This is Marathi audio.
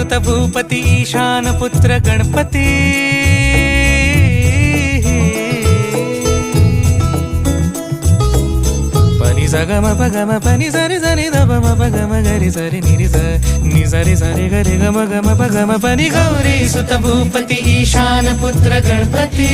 सुत भूपती ईशान पुत्र गणपती पनि सगम पगम पनि सरि सरि ध म पगम गरि सरि नि सरि सरि गरि गम गम पगम पनि गौरी सुत भूपती ईशान पुत्र गणपती।